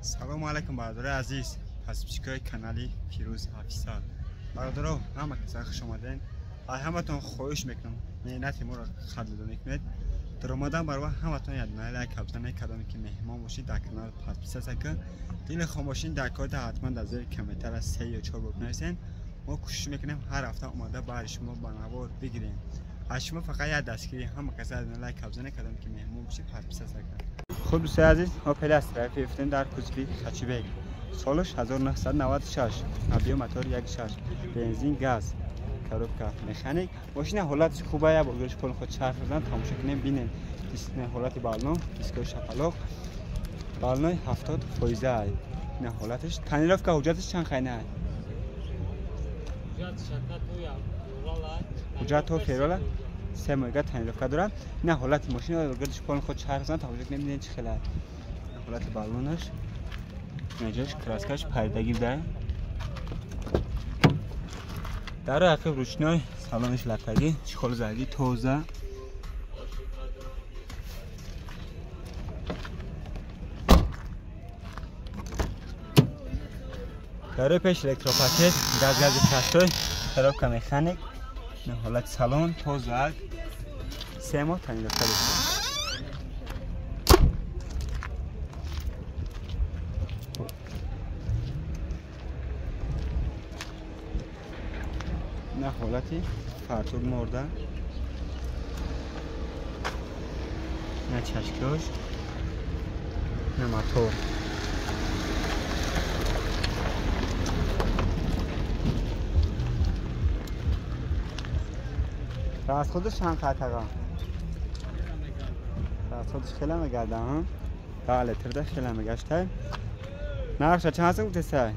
سلام علیکم برادر عزیز. پس پیشگاه کانالی پیروز آفیسال. برادرها همه کسایی خوش اومدین. همتون خواهش میکنم مهنت ما رو خرج نکنید. در اومدن برای همتون یاد لایک ابزار کدامی که مهمان باشید در کانال پس که دیل خاموشین در کات حتما در زیر کامنتر از 3 یا 4 بکنید. ما کوشش میکنیم هر هفته اومده برای شما بنوار بگیریم. از شما فقط یاد دستگیری همه کسایی لایک ابزار کدامی که مهمان باشید پس خود دوست عزیز اوپل استرا F15 در کوچبی خچیبگ سالش 1996 ابیو موتور 1.6 بنزین گاز کاروبکا مکانیک ماشین حالت خوبه یا بگیرش پول خود چرخ بزنن تماشا کنیم ببینید دیسپلی حالت بالون دیسک شپلاق بالون 70 فایزه نه حالتش تنیراف که حجتش چند خینه حجت تو فیرولا سه مایگا تنیراف دارن نه حالت ماشین رو بگیرش پول خود چرخ بزنن تماشا کنیم ببینید چه خلاص حالت بالونش نجاش کراسکاش پردگی ده در عقب روشنای سالانش لطگی چخال زردی توزه در پیش الکتروپاکت گاز کشتوی طرف که مکانیک نه حالت سالن توزه سه ماه تنیل کرده نه حالتی فرتور مرده نه چشکاش نه موتور راست خودش چند قطعه راست خودش خیلی مگرده ها بله ترده خیلی مگشته نقشه چند هستم کتسته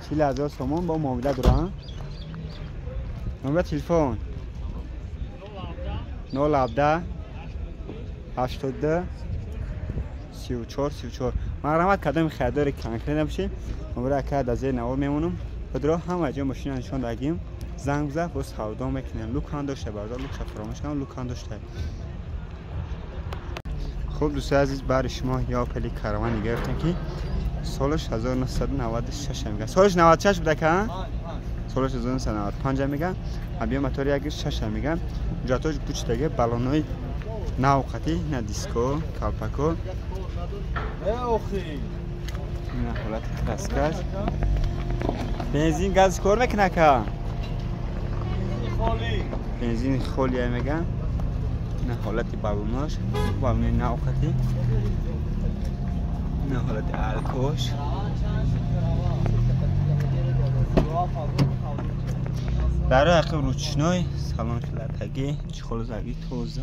40,000 تومان با معامله دارن نمره تلفن 017 82 34 مرحمت کدام خریدار کنکری نباشید نمره که در زیر نوار میمونم بدرا همه جا ماشین نشان دادیم زنگ بزن و سودا میکنیم لوکان داشته بردار لوکش فراموش کنم لوکان داشته خوب دوستان عزیز برای شما یا پلی کاروانی گرفتم که سالش 1996 میگه سالش 96 بوده که سالش 1995 میگه ابیو موتور 1.6 میگه جاتوش کوچیکه بالونای ناوقتی نه دیسکو کالپاکو نه حالت کلاسیک بنزین گاز کار میکنه که بنزین خالی میگه نه حالت بالوناش بالونای ناوقتی نه حالت الکوش در عقب روشنای سالن لطگی چخال زرگی توزه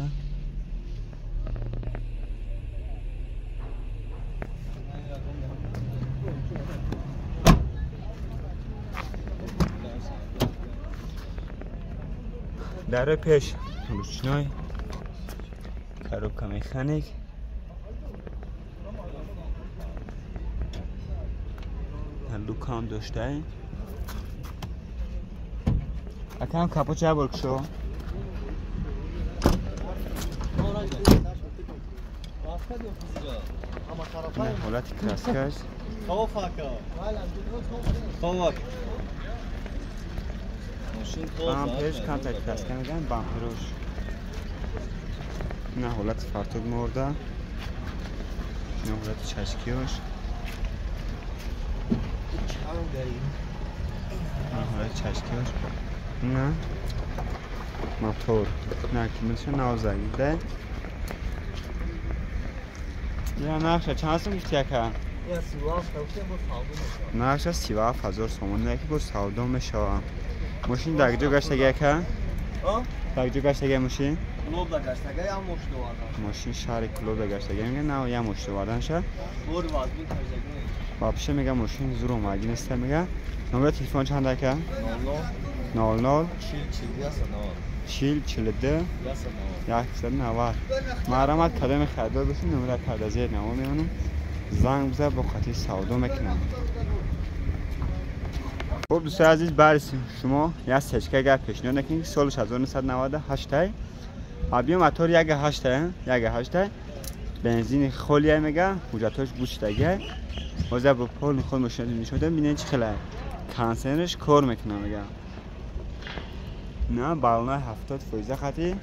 در پیش روشنای کاروبکا مکانیک لوکان داشته اکم کپو چه برک شو نه حالت کراسکش بامپرش کم تا کراسکه میگن بامپروش نه حالت فرتوگ مرده نه حالت چشکیوش حالت چشکیوش نه موتور نه کمیلشو نوزگیده یا نقشه چند هستم گفتی که؟ نقشه 37,000 تومان نه که با سودا میشه ماشین در کجا گشتگیه که؟ در کجا گشتگیه ماشین؟ کلوب دا گشتگیه یا مشت واردن ماشین شهر کلوب دا گشتگیه میگه نه یا مشت واردن شه بور وازبین ترجگیه واپشه میگه ماشین زور اومدی نیسته میگه نمره تلفن چنده که؟ 00 42 190 مرحمت کدام خریدار بسید نمره کرده زیر نما میمونم زنگ بزن با خاطر سودا میکنم خب دوستان عزیز برای شما یه سچکه اگر پیشنهاد نکنید سالش 1998 ابیو موتور 1.8 بنزین خالیه میگه حجتش بوشتگه واسه با پول خود نشده ببینید چه خلاص کانسرش کار میکنه میگه نه بالونه 70% خطی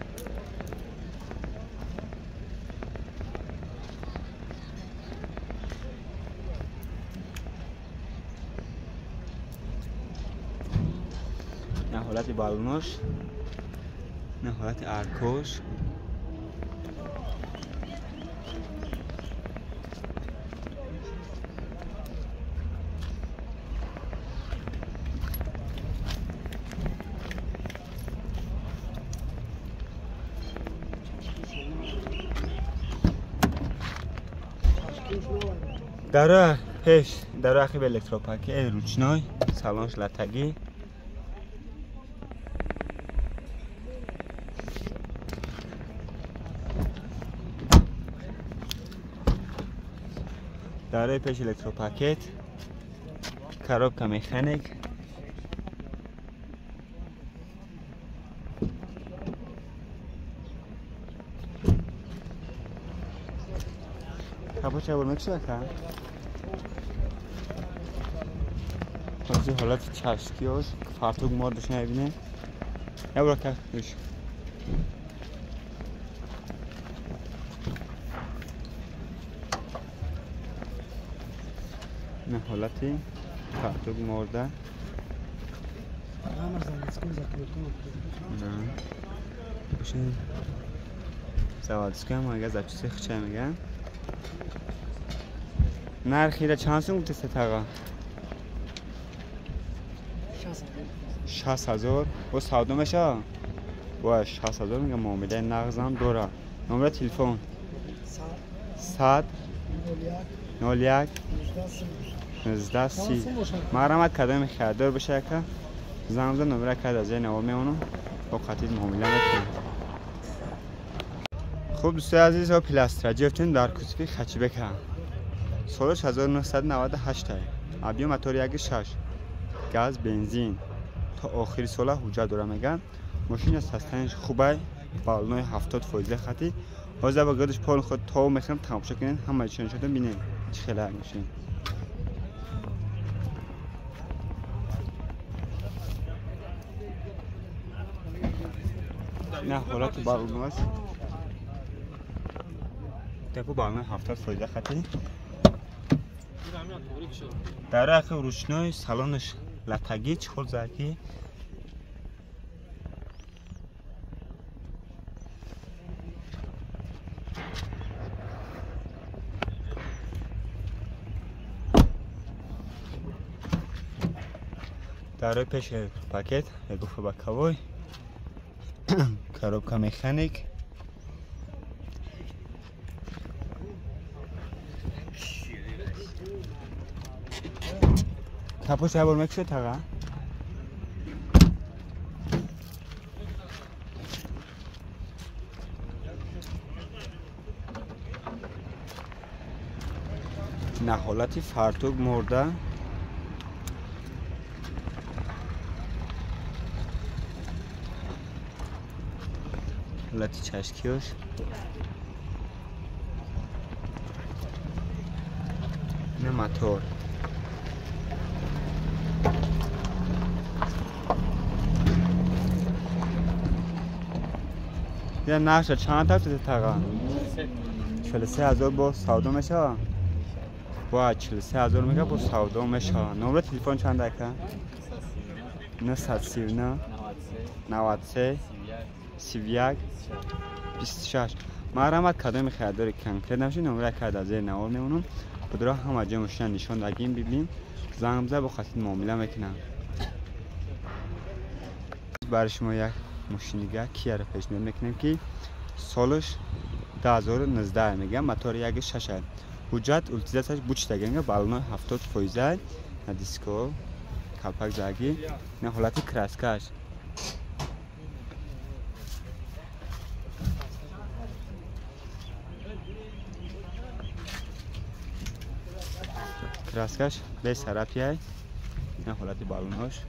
نه حالت بالونش نه حالت ارکوش داره پیش داره اخی به الکتروپاکه روچنای سالانش لطگی داره پیش الکتروپاکت کاروبکا مکانیک کپوچه برمک شده که حالا حالت چشکیاش فرتوگ ماردش نبینه یا برا که بش نه حالتی فرتوگ مارده باشین زوادسکه هم اگه زبچه سیخ چه میگن نرخیره چند سون گفته ستاقا 60,000 و سودو میشه و 60,000 میگه معامله نغزم دوره نمره تلفن 100 01 19 30 مرحمت کدام خریدار بشه که زنگ نمره کد از این اول میمونم با قطعی معامله میکنم خوب دوستای عزیز ها پلاستراجی افتین در کوچیک خچی بکن سالش 1998 ابیو موتور 1.6 گاز بنزین تا آخر سال حجت داره میگن ماشین هستنش خوبه بالونای 70% خطی حاضر با گردش پول خود تا میخوام تماشا کنین همه چی شده ببینید چه خیلی میشین نه حالت بالوناش تکو بالون 70% خطی در اخی روشنای سالانش لطگی چخور زرکی در پیش پاکت گفته با کوای کاروبکا مکانیک کپوش هبور مکشه تاقا نه حالتی فرتوگ مرده حالتی چشکیاش نه موتور یه نقشه چند تا تو تاقا 43,000 با سودو میشه با 43,000 میگه با سودو میشه نمره تلفن چند دکه 939 93 31 26 مرحمت کدام خریدار کنکرت نمیشه نمره کد از این نوار میمونم بدرا همه جا مشین نشان دگیم ببینیم زنگمزه با خطی معامله میکنم برای شما یک ماشینیگه کیا را پیشنهاد میکنیم که سالش 2019 میگم موتور 1.6 حجت التزامش بوچتگنگه بالون 70% دیسکو کلپک زاگی نه حالت کراسکاش کراسکاش به سراپیای نه حالت بالونش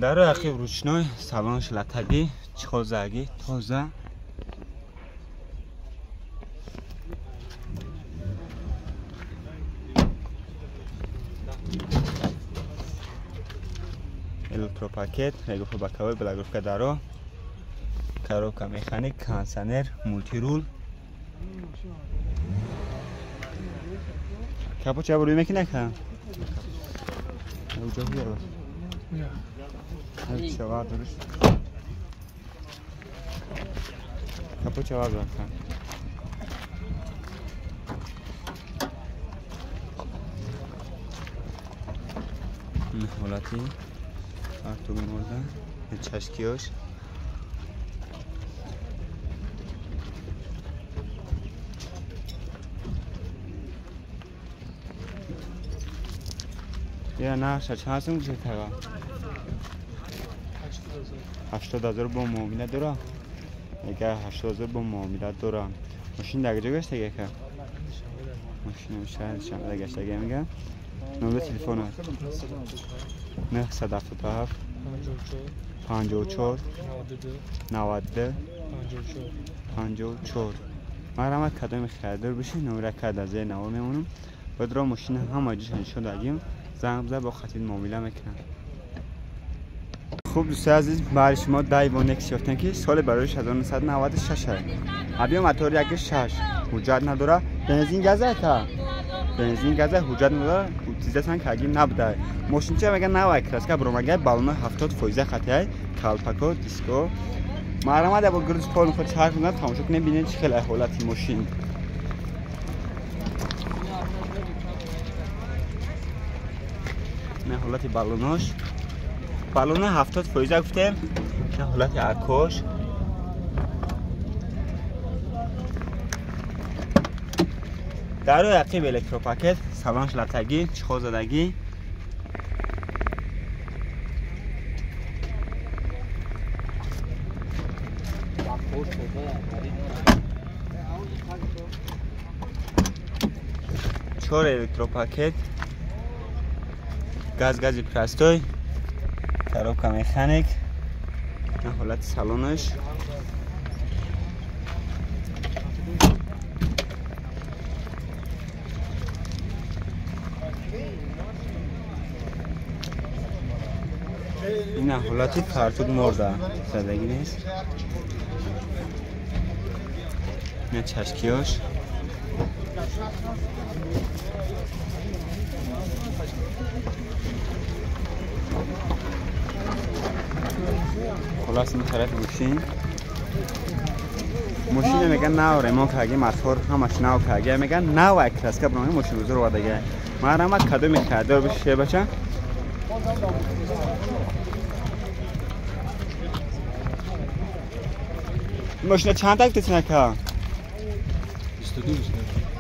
در عقب روشنای سالنش لطگی چخوزگی تازه الکتروپاکت رگوف بکاوی بلاگروف دارو کاروکا مکانیک کانسنر مولتی رول کپو چه بروی مکینه که اوجا بیار بس چوار درست کپو چوار درست حالتی artık orada çeşkiyor. Ya ne şaşarsın bu şey taga? 80,000 با معامله داره. اگر 80,000 با معامله داره. ماشین دیگه جا گشته که؟ ماشین شهر گشته میگه. نمره تلفن 977 54 92 54 مرحمت کدام خریدار بشین نمره کد از نوا میمونم بدرا ماشین همه جشن شده اگیم زنگ بزن با خطید معامله میکنم. خوب دوستان عزیز برای شما دایوان اکس یافتن که سال برای 1996 ابی موتور یک 6 حجت نداره بنزین گازه تا بنزین گازه حجت نداره utilizatsiyon kagi nabda ماشینچه میگن نوای کلاس که برو مگه بالون 70% خطی کالپاکو دیسکو مرحمت با گروز پول خود چرخ میکنن تماشا کنیم ببینید چه خیلی حالتی ماشین نه حالتی بالوناش بالون 70% گفتم نه حالتی اکوش در روی عقب الکتروپاکت سالنش لطگی چخو زدگی چهار الکتروپاکت گازی پرستوی کاروکا مکانیک حالت سالنش این حالتی کارتون مرده زدگی نیست این چشکیاش خلاص این طرف ماشین میگن نو ریمون کاگی موتور همش نو کاگی میگن نو اکراس که برای ماشین بزرگ وادگی مرحمت کدوم خریدار بشه بچه ماشین چند تا گفتین که 22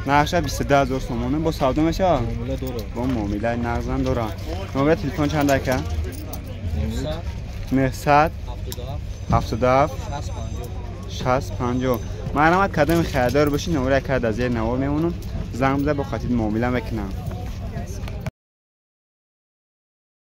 نقشه 22,000 تومانه با سودا میشه معامله داره با معامله نقدن داره نمره تلفن چند که 900 77 60 مرحمت کدام خریدار باشین نمره کد از نوا میمونم زنگ بزن با خطید معامله میکنم